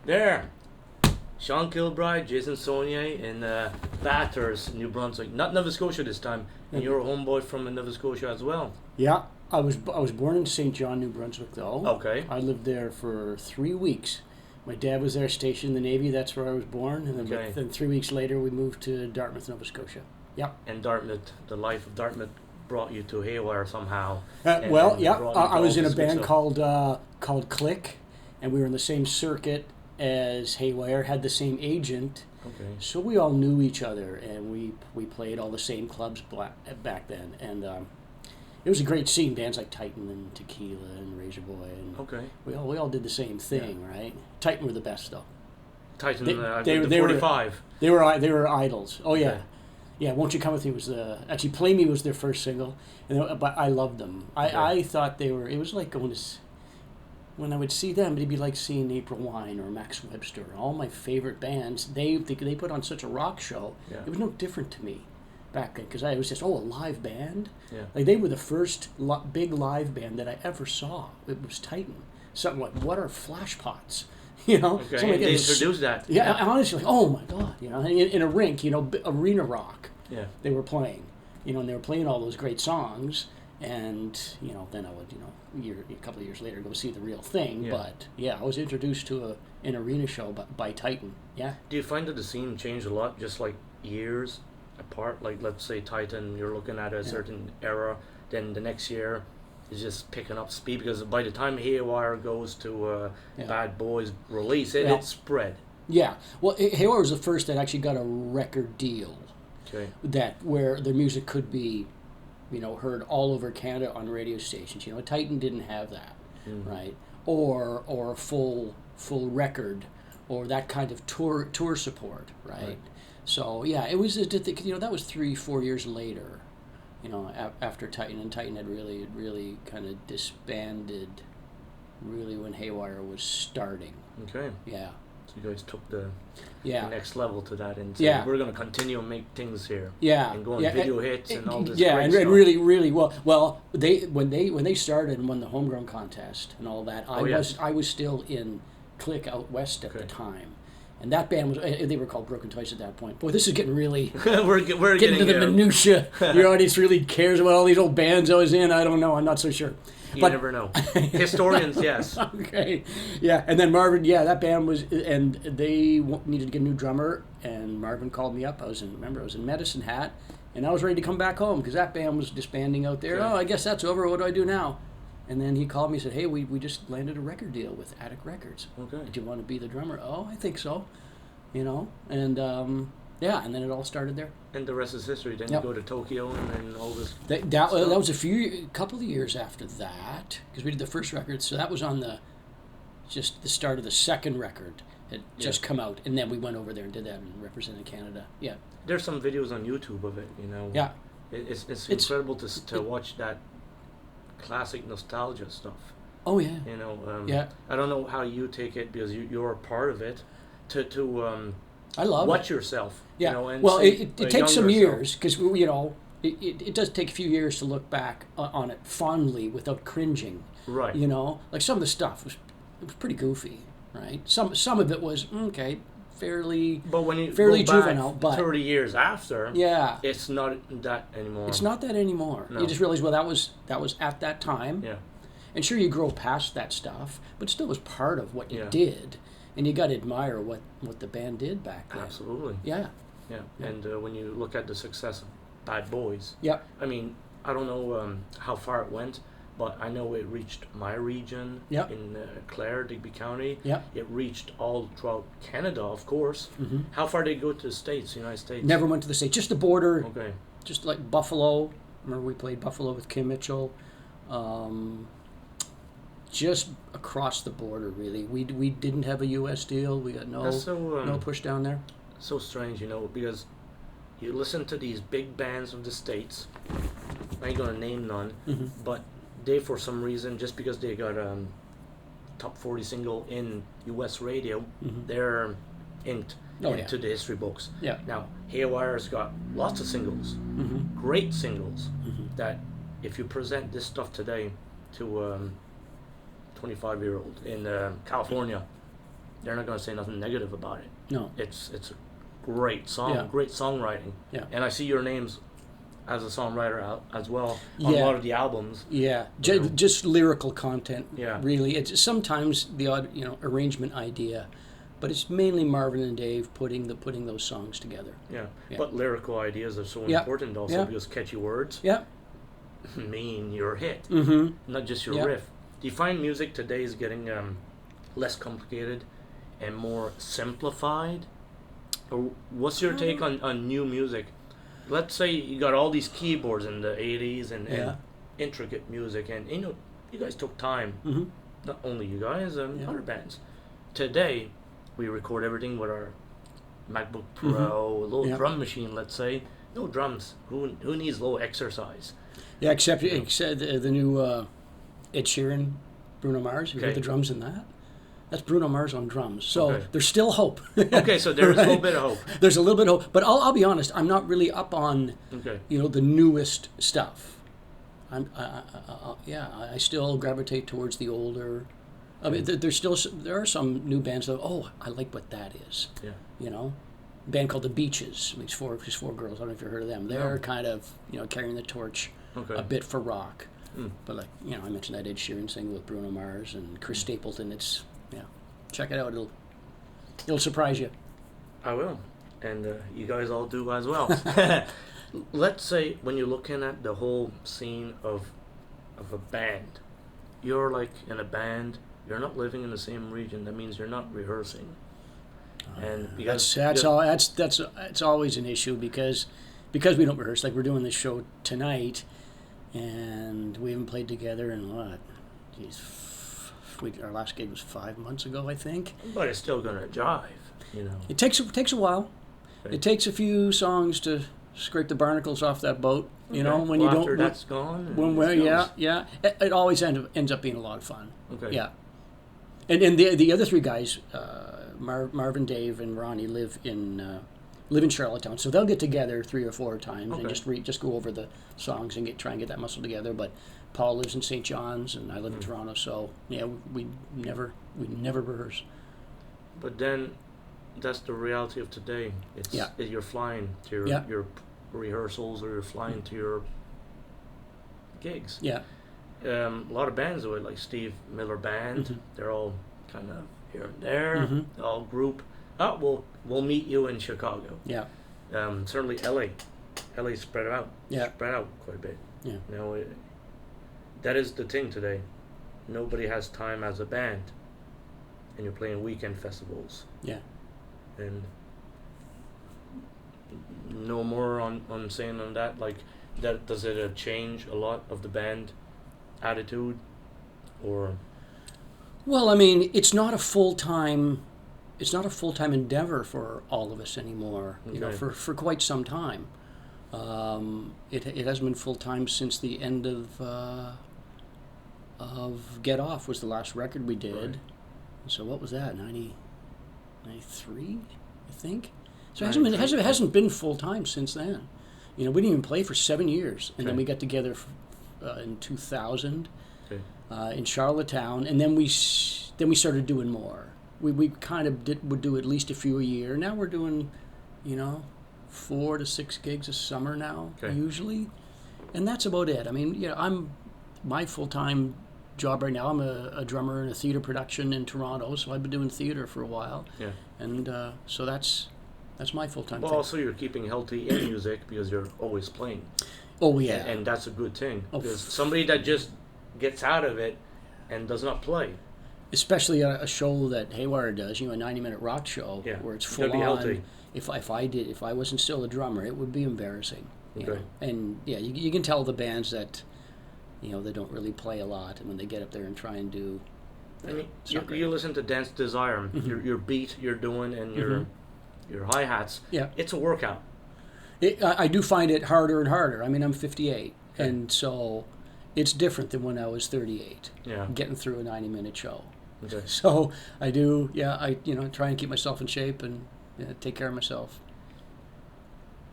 There, Sean Kilbride, Jason Saulnier in Bathurst, New Brunswick. Not Nova Scotia this time. And you're a homeboy from Nova Scotia as well. Yeah, I was born in St. John, New Brunswick, though. Okay. I lived there for 3 weeks. My dad was there, stationed in the Navy. That's where I was born. And then 3 weeks later, we moved to Dartmouth, Nova Scotia. Yeah. And Dartmouth, the life of Dartmouth brought you to Haywire somehow. I was in a band called Click, and we were in the same circuit as Haywire, had the same agent. Okay. So we all knew each other, and we played all the same clubs back then. And it was a great scene, bands like Titan and Tequila and Razor Boy. And we all did the same thing, right? Titan were the best, though. Titan, they 45. They were idols. Oh, yeah. Okay. Yeah, Won't You Come With Me was actually Play Me was their first single, but I loved them. I thought it was like going to, when I would see them, it'd be like seeing April Wine or Max Webster. All my favorite bands, they put on such a rock show. Yeah. It was no different to me back then, because I was just, a live band? Yeah. Like, they were the first big live band that I ever saw. It was Titan. Something like, what are flash pots? You know, okay. And they introduced that. Yeah, honestly, like, oh my God, in a rink, arena rock. Yeah. They were playing, and they were playing all those great songs, and then I would, a couple of years later go see the real thing. Yeah. But yeah, I was introduced to an arena show by Titan. Yeah. Do you find that the scene changed a lot, just like years apart? Like, let's say Titan, you're looking at a certain era, then the next year is just picking up speed, because by the time Haywire goes to Bad Boys release, it spread. Yeah. Well, Haywire was the first that actually got a record deal. Okay. That where their music could be, heard all over Canada on radio stations. Titan didn't have that, right? Or a full record, or that kind of tour support, right? So yeah, it was that was 3-4 years later. After Titan, and Titan had really kind of disbanded, really when Haywire was starting. Okay. Yeah. So you guys took the next level to that, and we're going to continue and make things here. Yeah. And go on video hits and all this. Yeah, and stuff. really well. When they started and won the homegrown contest and all that, I was still in Click out west at the time. And that band they were called Broken Twice at that point. Boy, this is getting really... we're getting into the minutia. Your audience really cares about all these old bands I was in. I don't know. I'm not so sure. You never know. Historians, yes. Okay. Yeah, and then Marvin, that band was... And they needed to get a new drummer, and Marvin called me up. I was in Medicine Hat, and I was ready to come back home, because that band was disbanding out there. Okay. Oh, I guess that's over. What do I do now? And then he called me and said, hey, we just landed a record deal with Attic Records. Okay. Do you want to be the drummer? Oh, I think so. And and then it all started there. And the rest is history. Then you go to Tokyo and then all this. That was a couple of years after that, because we did the first record. So that was on the start of the second record. Had just come out, and then we went over there and did that and represented Canada. Yeah. There's some videos on YouTube of it. Yeah. It's incredible to watch that classic nostalgia stuff. Oh yeah. I don't know how you take it, because you're a part of it. To I love watch it. yourself. Yeah. And it takes some years, because it does take a few years to look back on it fondly without cringing. Right. Like some of the stuff was pretty goofy, right? Some of it was fairly. But when you fairly go back juvenile, but 30 years after, it's not that anymore. It's not that anymore. No. You just realize, that was at that time. Yeah. And sure, you grow past that stuff, but it still was part of what you did. And you got to admire what the band did back then. Absolutely. Yeah. Yeah. And when you look at the success of Bad Boys, I mean, I don't know how far it went, but I know it reached my region in Clare, Digby County. Yeah. It reached all throughout Canada, of course. Mm-hmm. How far did it go to the States, United States? Never went to the States. Just the border. Okay. Just like Buffalo. Remember we played Buffalo with Kim Mitchell. Just across the border, really. We didn't have a U.S. deal. We got no push down there. So strange, because you listen to these big bands of the States. I ain't going to name none, but they, for some reason, just because they got a top 40 single in U.S. radio, they're inked into the history books. Yeah. Now, Haywire's got lots of singles, great singles, that if you present this stuff today to 25-year-old in California, they're not going to say nothing negative about it. No. It's a great song, Yeah. great songwriting. Yeah. And I see your names as a songwriter as well on Yeah. a lot of the albums. Yeah, You know. just lyrical content. Yeah. Really, it's sometimes the odd arrangement idea, but it's mainly Marvin and Dave putting those songs together. Yeah. Yeah. But lyrical ideas are so Yeah. important also Yeah. because catchy words Yeah. mean your hit, Mm-hmm. not just your Yeah. riff. Do you find music today is getting less complicated and more simplified? Or what's your take on new music? Let's say you got all these keyboards in the 80s and Yeah. intricate music, and you guys took time. Mm-hmm. Not only you guys, Yeah. other bands. Today, we record everything with our MacBook Pro, a little Yeah. drum machine, let's say. No drums. Who needs low exercise? Yeah, except the new Ed Sheeran, Bruno Mars. You heard Okay. the drums in that? That's Bruno Mars on drums. So Okay. there's still hope. Okay, so there's a little Right? bit of hope. There's a little bit of hope, but I'll be honest. I'm not really up on Okay. the newest stuff. I still gravitate towards the older. I mean, there are some new bands that I like what that is. Yeah. A band called the Beaches. These four girls. I don't know if you've heard of them. They're No. kind of carrying the torch Okay. a bit for rock. Mm. But I mentioned that Ed Sheeran thing with Bruno Mars and Chris Stapleton. It's check it out. It'll surprise you. I will. And you guys all do as well. Let's say when you're looking at the whole scene of a band, you're like in a band, you're not living in the same region. That means you're not rehearsing. And because That's always an issue because we don't rehearse. Like we're doing this show tonight, and we haven't played together in what? Geez, our last gig was 5 months ago, I think. But it's still gonna jive, It takes a while. Okay. It takes a few songs to scrape the barnacles off that boat. When you after don't. that's gone. Yeah. It always ends up being a lot of fun. Okay. Yeah. And the other three guys, Marvin, Dave, and Ronnie live in Charlottetown, so they'll get together 3 or 4 times and just go over the songs and try and get that muscle together. But Paul lives in St. John's, and I live in Toronto, so we never rehearse. But then, that's the reality of today. You're flying to your rehearsals or you're flying to your gigs. Yeah. A lot of bands do it, like Steve Miller Band. Mm-hmm. They're all kind of here and there. Mm-hmm. They all group. We'll meet you in Chicago. Yeah. Certainly LA. LA spread out. Yeah. Spread out quite a bit. Yeah. That is the thing today. Nobody has time as a band, and you're playing weekend festivals. Yeah. And no more on saying on that. Like, that does it change a lot of the band attitude, or? Well, I mean, it's not a full-time endeavor for all of us anymore. Okay. For quite some time. It hasn't been full-time since the end of Get Off was the last record we did. Right. So what was that? 93, I think. So it hasn't been full-time since then. We didn't even play for 7 years, and then we got together in 2000 in Charlottetown, and then we started doing more. We kind of would do at least a few a year. Now we're doing, 4 to 6 gigs a summer now, usually, and that's about it. I mean, my full-time job right now. I'm a drummer in a theater production in Toronto, so I've been doing theater for a while. Yeah. And so that's my full-time Well, thing. also you're keeping healthy in music because you're always playing. Oh yeah. And that's a good thing. Oh, Because somebody that just gets out of it and does not play. Especially a show that Haywire does, a 90-minute rock show where it's You full gotta be on. healthy. If I wasn't still a drummer, it would be embarrassing. You Okay. know? And yeah, you can tell the bands that they don't really play a lot, and when they get up there and try and do. I mean, it's not great. you listen to Dance Desire, your beat you're doing and your hi-hats. Yeah. It's a workout. I do find it harder and harder. I mean, I'm 58, and so it's different than when I was 38. Yeah. Getting through a 90-minute show. Okay. So I do, I try and keep myself in shape and take care of myself.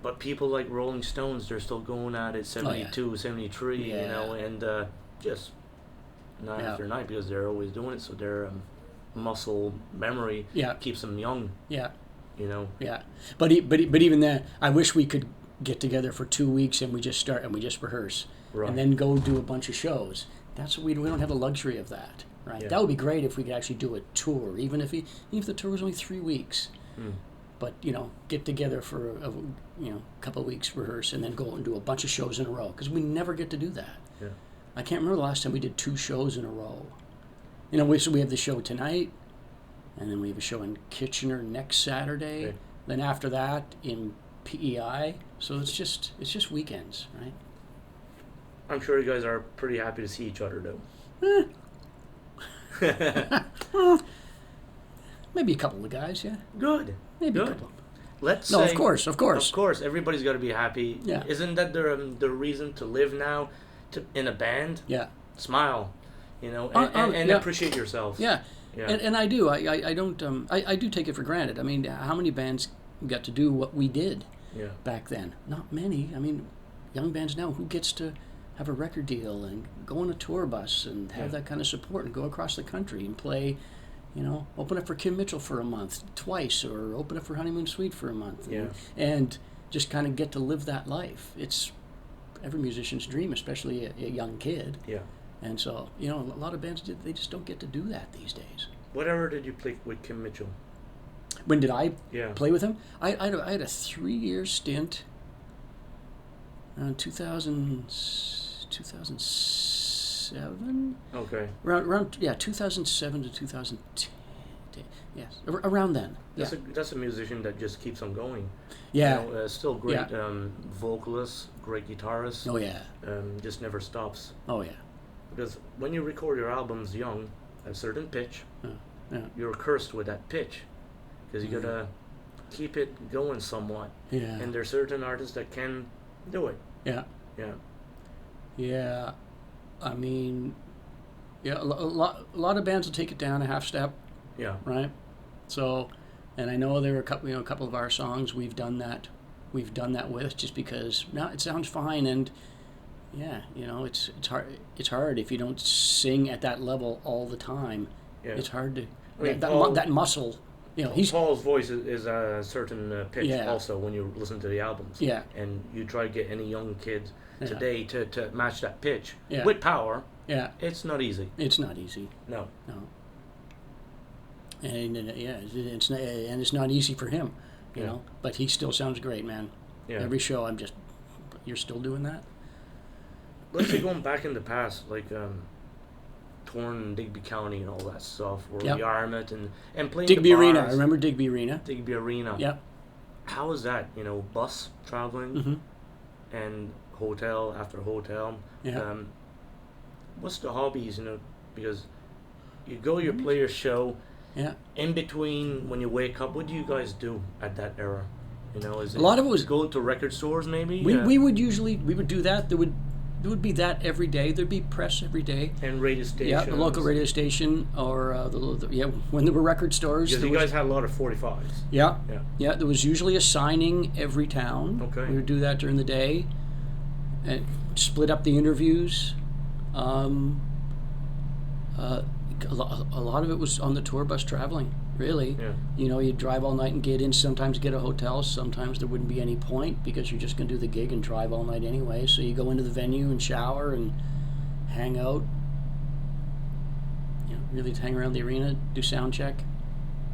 But people like Rolling Stones, they're still going at it 72, 73, Yeah. and just night after night because they're always doing it. So they're muscle memory Yeah. keeps them young. Yeah. You know. Yeah. But even then, I wish we could get together for 2 weeks and we just rehearse. Right. And then go do a bunch of shows. That's what we don't have the luxury of that, right? Yeah. That would be great if we could actually do a tour, even if the tour was only 3 weeks. But get together for a couple of weeks, rehearse, and then go and do a bunch of shows in a row, because we never get to do that. Yeah. I can't remember the last time we did 2 shows in a row. So we have the show tonight, and then we have a show in Kitchener next Saturday. Okay. Then after that in PEI. So it's just weekends, right? I'm sure you guys are pretty happy to see each other, though. Maybe a couple of guys, yeah. Good. Maybe Good. a couple. Let's No, say, of course. Of course, everybody's got to be happy. Yeah. Isn't that the reason to live now, in a band? Yeah. Smile, and yeah. appreciate yourself. Yeah. Yeah. And I do. I don't. I do take it for granted. I mean, how many bands got to do what we did Yeah. back then? Not many. I mean, young bands now, who gets to have a record deal and go on a tour bus and have that kind of support and go across the country and play, open up for Kim Mitchell for a month twice, or open up for Honeymoon Suite for a month. Yeah. And just kind of get to live that life. It's every musician's dream, especially a young kid. Yeah. And so, a lot of bands, they just don't get to do that these days. Whatever did you play with Kim Mitchell? When did I Yeah. play with him? I had a 3-year stint. 2007. Okay. Around 2007 to 2010. Yes, around then. Yeah. That's a musician that just keeps on going. Yeah. Still great Yeah. vocalist, great guitarist. Oh yeah. Just never stops. Oh yeah. Because when you record your albums young, at a certain pitch, Yeah. you're cursed with that pitch, because you gotta keep it going somewhat. Yeah. And there's certain artists that can do it. Yeah. Yeah. Yeah. I mean, a lot of bands will take it down a half step, Yeah. right? So, and I know there are a couple of our songs we've done that with, just because it sounds fine, and it's hard if you don't sing at that level all the time. Yeah. It's hard to mean, that muscle. Paul's voice is a certain pitch Yeah. also when you listen to the albums. Yeah. And you try to get any young kid Yeah. today to match that pitch Yeah. with power. Yeah. It's not easy. It's not easy. No. No. And it's not easy for him, Yeah. But he still sounds great, man. Yeah. Every show, you're still doing that? Let's say going back in the past, like touring in Digby County and all that stuff, or Yep. Yarmouth and playing Digby the bars. Arena. I remember Digby Arena. Digby Arena. Yeah. How is that? Bus traveling Mm-hmm. and hotel after hotel. Yeah. What's the hobbies? Because you play your show. Yeah. In between, when you wake up, what do you guys do at that era? Is A lot of it was go to record stores, maybe. we would do that. There would be that every day. There'd be press every day. And radio stations. Yeah, the local radio station, or when there were record stores. Because you guys had a lot of 45s. Yeah. Yeah. Yeah, there was usually a signing every town. Okay. We would do that during the day, and split up the interviews. A lot of it was on the tour bus traveling, really. Yeah. You'd drive all night and get in, sometimes get a hotel, sometimes there wouldn't be any point because you're just going to do the gig and drive all night anyway. So you go into the venue and shower and hang out. Really hang around the arena, do sound check.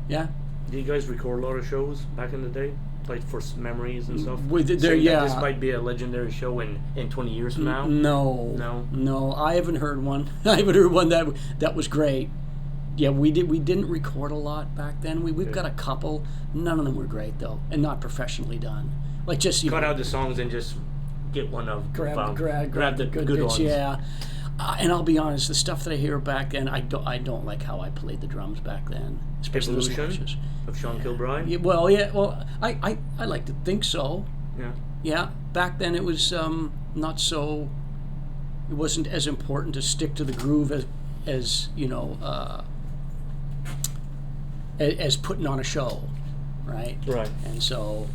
Yeah. Did you guys record a lot of shows back in the day? Like for memories and stuff? Saying that this might be a legendary show in 20 years from now? No, I haven't heard one. I haven't heard one that was great. Yeah, we didn't record a lot back then. We've got a couple. None of them were great though, and not professionally done. Like just cut out the songs and just get one of grab the good bits, ones. Yeah. And I'll be honest, the stuff that I hear back then, I don't like how I played the drums back then. Especially those lashes. Of Sean Kilbride? Yeah, well, I like to think so. Yeah. Yeah, back then it was not so. It wasn't as important to stick to the groove as as putting on a show, right? Right. And so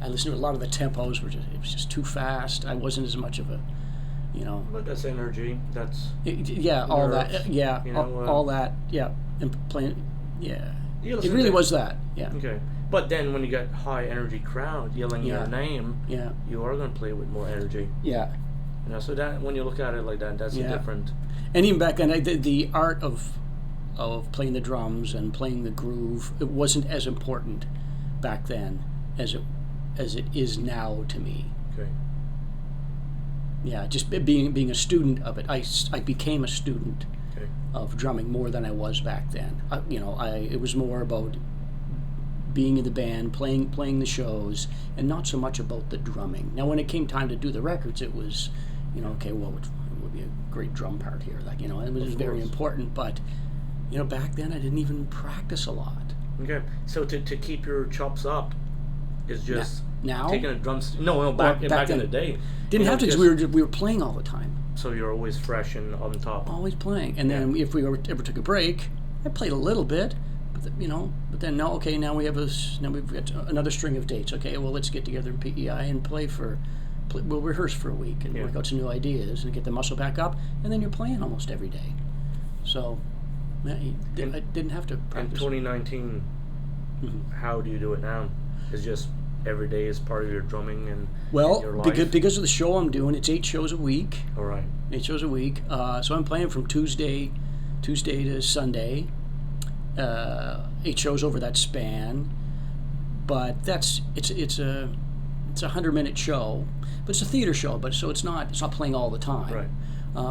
I listened to a lot of the tempos. It was just too fast. I wasn't as much of a you know. But that's energy. That's All nerves, that. All that. Yeah, and playing. Yeah, it really was that. Yeah. Okay, but then when you got high energy crowd yelling your name, you are going to play with more energy. Yeah. You know, so that when you look at it like that, that's a different. And even back then, the art of playing the drums and playing the groove, it wasn't as important back then as it is now to me. Okay. Yeah, just being a student of it, I became a student of drumming more than I was back then. It was more about being in the band, playing the shows, and not so much about the drumming. Now, when it came time to do the records, it was, okay, well, it would be a great drum part here, it was very important. But back then I didn't even practice a lot. Okay, so to keep your chops up is just now taking a drum. Back in the day, didn't have to, because we were playing all the time. So you're always fresh and on top. Always playing, and then if we ever took a break, I played a little bit, but then now we've got another string of dates. Okay, well, let's get together in PEI and we'll rehearse for a week and work out some new ideas and get the muscle back up, and then you're playing almost every day. So I didn't have to practice. In 2019, how do you do it now? It's just every day is part of your drumming and your life? Because of the show I'm doing, it's 8 shows a week. All right. 8 shows a week. So I'm playing from Tuesday to Sunday. 8 shows over that span. But it's a 100-minute show, but it's a theater show. But so it's not playing all the time. Right.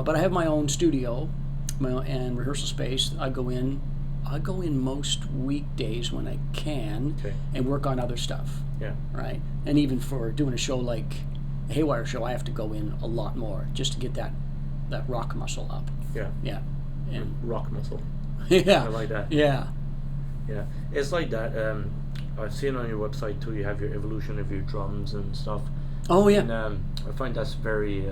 But I have my own studio, and rehearsal space. I go in most weekdays when I can, and work on other stuff. Yeah. Right. And even for doing a show like a Haywire show, I have to go in a lot more just to get that rock muscle up. Yeah. Yeah. And rock muscle. Yeah. I like that. Yeah. Yeah. It's like that. I've seen on your website too. You have your evolution of your drums and stuff. Oh yeah. And I find that's very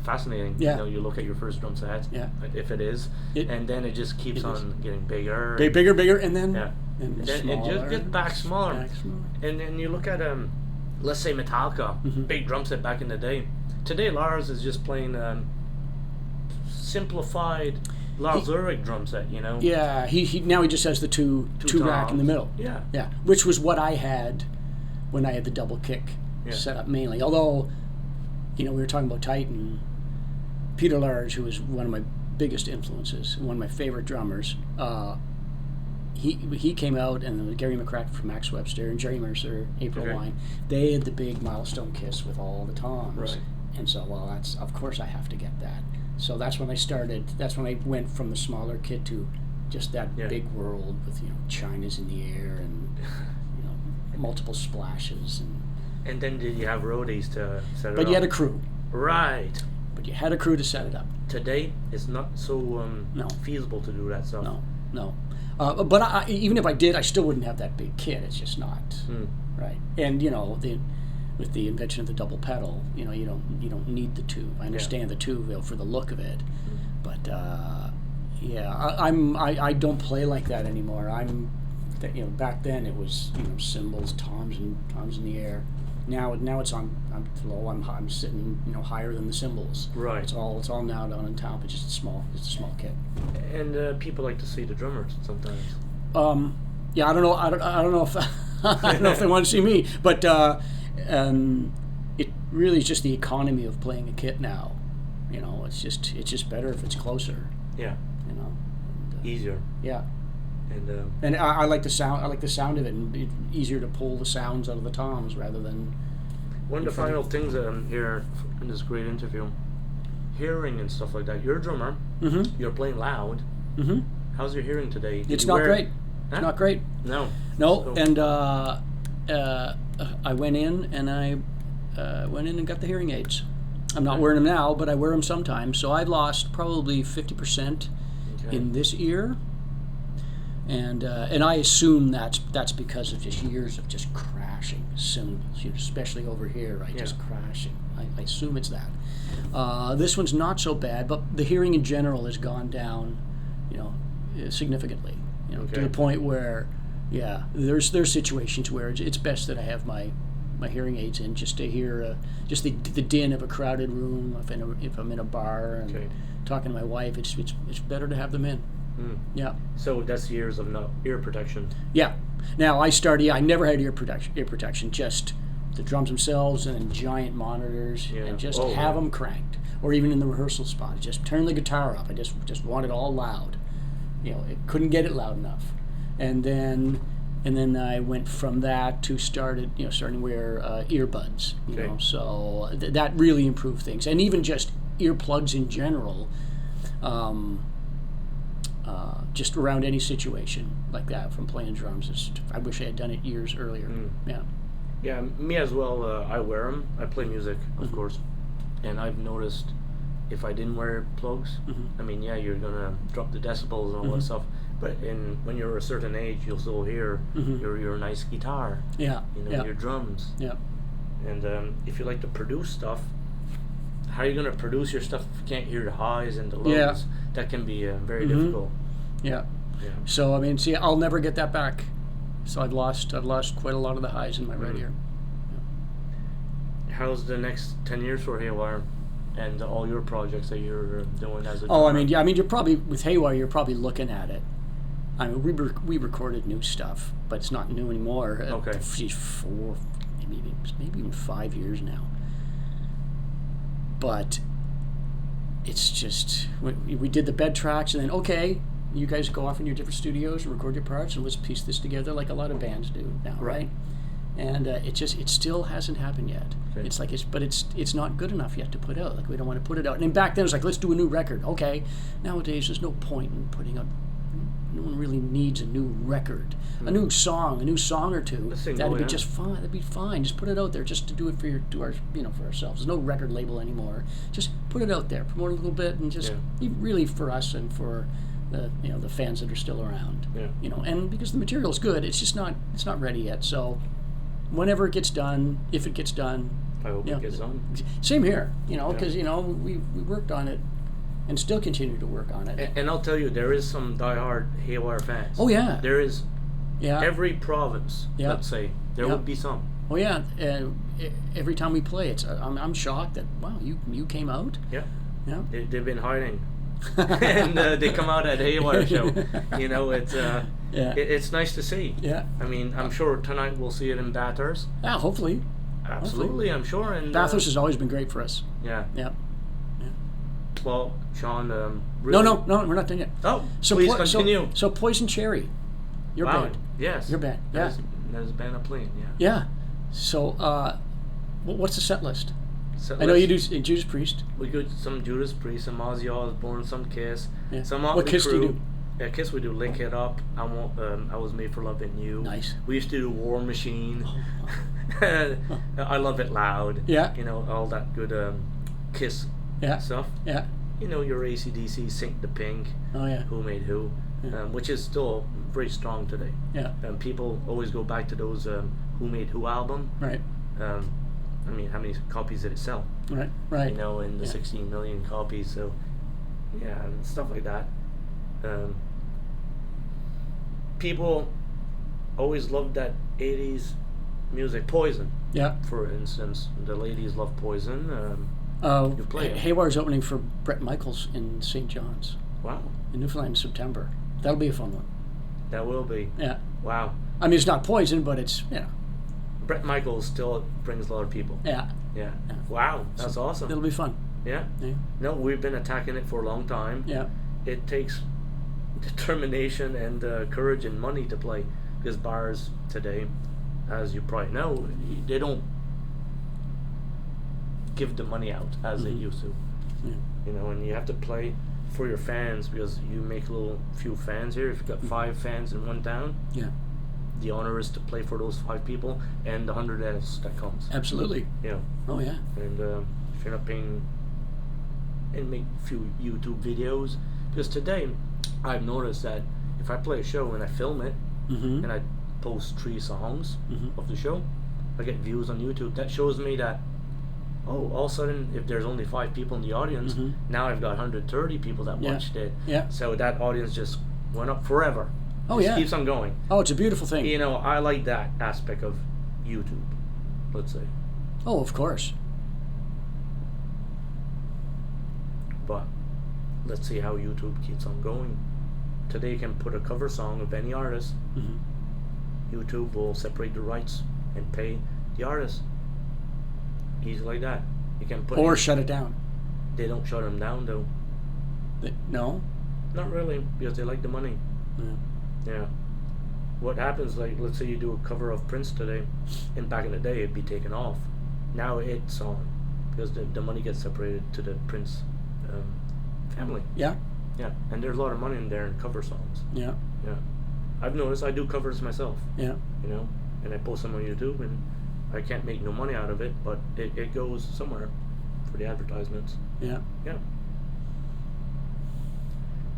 fascinating. Yeah. You look at your first drum set. Yeah. If it is, and then it just keeps on getting bigger. Bigger, and then and then it just gets back smaller. And then you look at let's say Metallica, big drum set back in the day. Today Lars is just playing simplified Lars Ulrich drum set. Yeah. He now he just has the two rack in the middle. Yeah. Yeah. Which was what I had when I had the double kick set up mainly. Although, we were talking about Titan. Peter Large, who was one of my biggest influences, one of my favorite drummers, he came out, and Gary McCracken from Max Webster and Jerry Mercer, April Wine, they had the big milestone kiss with all the toms. Right. And so, that's, of course I have to get that. So that's when I went from the smaller kit to just that big world with, China's in the air and, multiple splashes. And then did you have roadies to set it up? But you had a crew. Right. But you had a crew to set it up. Today, it's not so feasible to do that stuff. No. But even if I did, I still wouldn't have that big kit. It's just not right. And with the invention of the double pedal, you don't need the tube. I understand the tube for the look of it, but I don't play like that anymore. Back then it was cymbals, toms in the air. Now it's I'm low. I'm sitting higher than the cymbals. Right. It's all now down on top. It's just a small kit. And people like to see the drummers sometimes. Yeah, I don't know. I don't know if I don't know if they want to see me, but it really is just the economy of playing a kit now. It's just better if it's closer. Yeah. And, easier. Yeah. And I like the sound. I like the sound of it, and it's easier to pull the sounds out of the toms rather than. One of the final things here in this great interview, hearing and stuff like that. You're a drummer. Mm-hmm. You're playing loud. Mm-hmm. How's your hearing today? It's not great. It's not great. No. So. And I went in and got the hearing aids. I'm not wearing them now, but I wear them sometimes. So I've lost probably 50% in this ear. And I assume that's because of just years of just crashing cymbals, especially over here, just crashing. I assume it's that. This one's not so bad, but the hearing in general has gone down, significantly. To the point where, there's situations where it's best that I have my my hearing aids in just to hear just the din of a crowded room. If I'm in a bar and talking to my wife, it's better to have them in. Yeah. So that's years of no ear protection. Yeah. Now I never had ear protection. Just the drums themselves and then giant monitors, and just have them cranked. Or even in the rehearsal spot, just turn the guitar up. I just want it all loud. It couldn't get it loud enough. And then I went from that to starting to wear earbuds. So that really improved things. And even just earplugs in general, just around any situation like that from playing drums. I wish I had done it years earlier. Yeah. Yeah, me as well. I wear them. I play music, of course, and I've noticed if I didn't wear plugs, I mean, you're gonna drop the decibels and all that stuff. But when you're a certain age, you'll still hear your nice guitar. Yeah. Your drums. Yeah. And if you like to produce stuff, how are you gonna produce your stuff if you can't hear the highs and the lows? Yeah. That can be very difficult. Yeah. So I mean, see, I'll never get that back. So I've lost quite a lot of the highs in my right ear. How's the next 10 years for Haywire and all your projects that you're doing as a drummer? I mean, you're probably, with Haywire, you're probably looking at it. I mean, we recorded new stuff, but it's not new anymore. Okay. 4, maybe even 5 years now. But it's just, we did the bed tracks, and then, you guys go off in your different studios and record your parts, and let's piece this together like a lot of bands do now, right? And it still hasn't happened yet. Okay. It's like it's not good enough yet to put out. Like, we don't want to put it out. And back then it was like, let's do a new record. Okay, nowadays there's no point in putting out. No one really needs a new record, a new song or two. That'd be just fine. That'd be fine. Just put it out there, just to do it for ourselves. There's no record label anymore. Just put it out there, promote it a little bit, and just really for us and for the fans that are still around. And because the material's good, it's not ready yet. So whenever it gets done, if it gets done, I hope it gets done. Same here, because we worked on it and still continue to work on it. And I'll tell you, there is some diehard Haywire fans. Oh yeah, there is. Yeah, every province, let's say, there would be some. Oh yeah, every time we play, I'm shocked that you came out. Yeah. They've been hiding. And they come out at Haywire show. It's nice to see. Yeah. I mean, I'm sure tonight we'll see it in Bathurst. Yeah, hopefully. Absolutely, I'm sure. And Bathurst has always been great for us. Yeah. Yeah. Well, Sean. Really? No, we're not done yet. Oh, so please continue. So Poison Cherry, your band. Yes. Your band. Yeah. That is a band I'm playing. Yeah. Yeah. So, what's the set list? I know you do Judas Priest. We do some Judas Priest, some Ozzy Osbourne, some Kiss, some Motley What Kiss Crue. do you do? Kiss we do Lick It Up. I Was Made for Loving You. Nice. We used to do War Machine. I Love It Loud. Yeah. All that good Kiss stuff. Yeah. Your AC/DC, Sink the Pink. Oh yeah. Who Made Who, which is still very strong today. Yeah. People always go back to those Who Made Who album. Right. I mean, how many copies did it sell? Right. In the 16 million copies. So, and stuff like that. People always loved that 80s music. Poison. Yeah. For instance, the ladies love Poison. You play it. Haywire's opening for Bret Michaels in St. John's. Wow. In Newfoundland in September. That'll be a fun one. That will be. Yeah. Wow. I mean, it's not Poison, but it's Bret Michaels still brings a lot of people. Yeah. Wow, that's awesome. It'll be fun. Yeah. No, we've been attacking it for a long time. Yeah. It takes determination and courage and money to play, because bars today, as you probably know, they don't give the money out as they used to. Yeah. And you have to play for your fans, because you make a few fans here. If you've got 5 fans in one town, the honor is to play for those 5 people and the 100 else that comes. Absolutely. Oh yeah. And if you're not paying, and make a few YouTube videos, because today I've noticed that if I play a show and I film it and I post 3 songs of the show, I get views on YouTube. That shows me that all of a sudden, if there's only 5 people in the audience, now I've got 130 people that watched it. Yeah. So that audience just went up forever. Oh Just keeps on going. Oh, it's a beautiful thing. I like that aspect of YouTube. let's say. Oh, of course. But let's see how YouTube keeps on going. Today you can put a cover song of any artist. YouTube will separate the rights and pay the artist. Easy like that. You can put. Or shut it down. They don't shut them down though. No? Not really, because they like the money. Yeah. What happens, like, let's say you do a cover of Prince today, and back in the day it'd be taken off. Now it's on, because the money gets separated to the Prince family. Yeah. Yeah, and there's a lot of money in there in cover songs. Yeah. Yeah. I've noticed I do covers myself. Yeah. You know, and I post them on YouTube, and I can't make no money out of it, but it goes somewhere for the advertisements. Yeah. Yeah.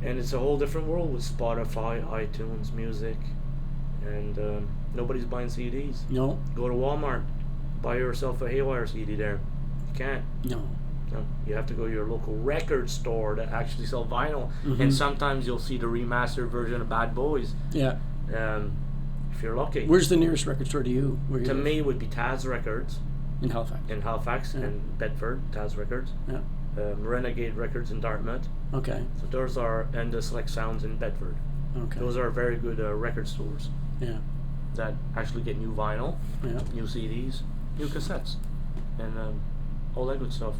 And it's a whole different world with Spotify, iTunes, music, and nobody's buying CDs. No. Go to Walmart, buy yourself a Haywire CD there. You can't. No. No. You have to go to your local record store that actually sell vinyl, and sometimes you'll see the remastered version of Bad Boys. Yeah. If you're lucky. Where's the nearest record store to you? To me, it would be Taz Records. In Halifax. In Halifax and Bedford, Taz Records. Yeah. Renegade Records in Dartmouth. Okay. So those are, and the Select Sounds in Bedford. Okay. Those are very good record stores. Yeah. That actually get new vinyl, Yeah. new CDs, new cassettes, and all that good stuff.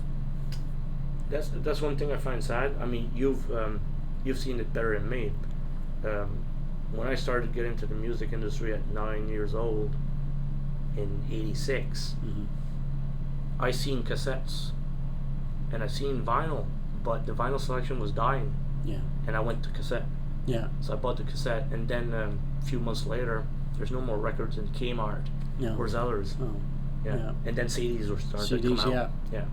That's one thing I find sad. I mean, you've seen it better than me. When I started getting into the music industry at 9 years old, in '86, I seen cassettes, and I seen vinyl, but the vinyl selection was dying. Yeah. And I went to cassette. Yeah. So I bought the cassette, and then a few months later, there's no more records in Kmart or Zellers. Oh. Yeah. And then CDs were starting to come out. Yeah.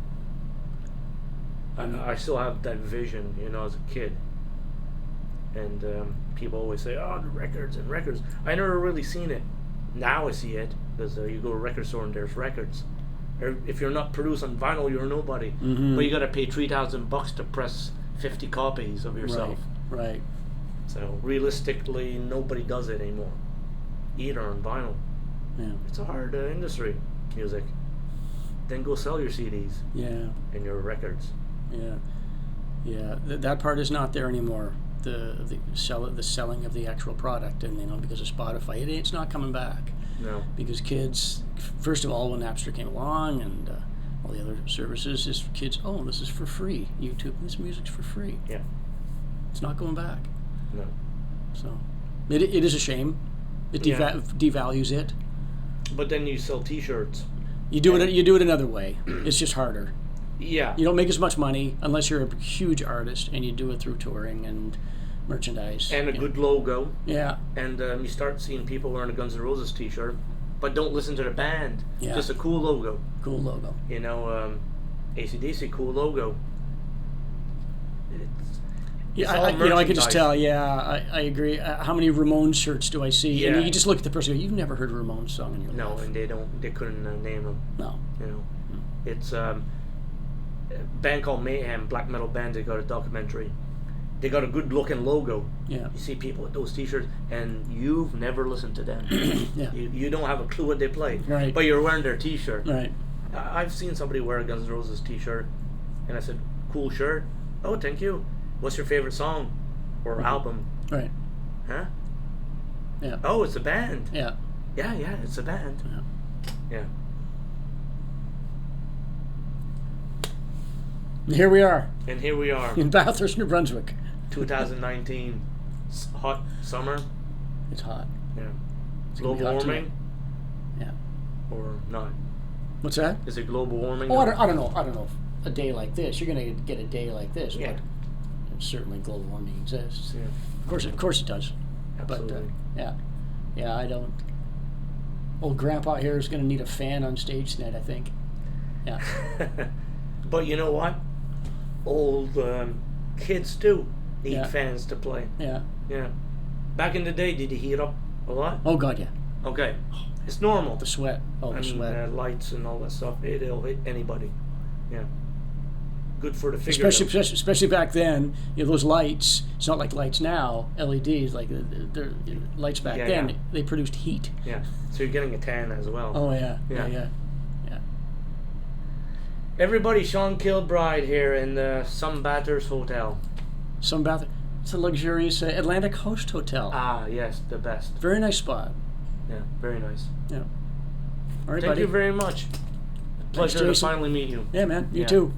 I still have that vision, you know, as a kid. And people always say, "Oh, the records and records." I never really seen it. Now I see it because you go to a record store and there's records. Or if you're not produced on vinyl, you're nobody. But you got to pay $3,000 to press 50 copies of yourself. Right. So realistically, nobody does it anymore, either on vinyl. Yeah. It's a hard industry, music. Then go sell your CDs. Yeah. And your records. Yeah. Yeah. That part is not there anymore. The selling of the actual product, and because of Spotify, it's not coming back. No. Because kids, first of all, when Napster came along and all the other services, is kids. Oh, this is for free. YouTube, this music's for free. Yeah. It's not going back. No. So, it is a shame. It devalues it. But then you sell T-shirts. You do it another way. It's just harder. Yeah. You don't make as much money unless you're a huge artist, and you do it through touring and merchandise. And a good logo. Yeah. And you start seeing people wearing a Guns N' Roses T-shirt, but don't listen to the band. Yeah. Just a cool logo. Cool logo. You know, AC/DC, cool logo. I could just tell. Yeah, I agree. How many Ramones shirts do I see? Yeah. And you just look at the person. You've never heard a Ramones song in your life. No, and they couldn't name them. No. You know, it's a band called Mayhem, black metal band. They got a documentary. They got a good looking logo. Yeah. You see people with those T-shirts, and you've never listened to them. Yeah. You don't have a clue what they play. Right. But you're wearing their T-shirt. Right. I've seen somebody wear a Guns N' Roses T-shirt, and I said, "Cool shirt. Oh, thank you. What's your favorite song or album?" Right. Huh? Yeah. Oh, it's a band. Yeah. Yeah, it's a band. Yeah. And here we are. And here we are. In Bathurst, New Brunswick. 2019. Hot summer. It's hot. Yeah. It's gonna be Global hot warming. tonight. Yeah. Or not? What's that? Is it global warming? Oh, I don't know. A day like this, you're going to get a day like this. Yeah. But certainly global warming exists. Yeah. Of course it does. Absolutely. But yeah, I don't. Old Grandpa here is going to need a fan on stage tonight, I think. Yeah. But you know what? Old kids too need Yeah. fans to play. Yeah. Yeah. Back in the day, did you heat up a lot? Oh God, yeah. Okay. It's normal. The sweat. Oh, the sweat. Lights and all that stuff. It'll hit anybody. Yeah. Good for the figure. Especially back then, those lights. It's not like lights now. LEDs, like the lights back then. Yeah. They produced heat. Yeah. So you're getting a tan as well. Oh yeah. Yeah. Everybody, Sean Kilbride here in the Some Bathurst Hotel. It's a luxurious Atlantic Host Hotel. Ah, yes, the best. Very nice spot. Yeah, very nice. Yeah. All right, Thank buddy. you very much. Pleasure to Jason. finally meet you. Yeah, man. You Yeah. too.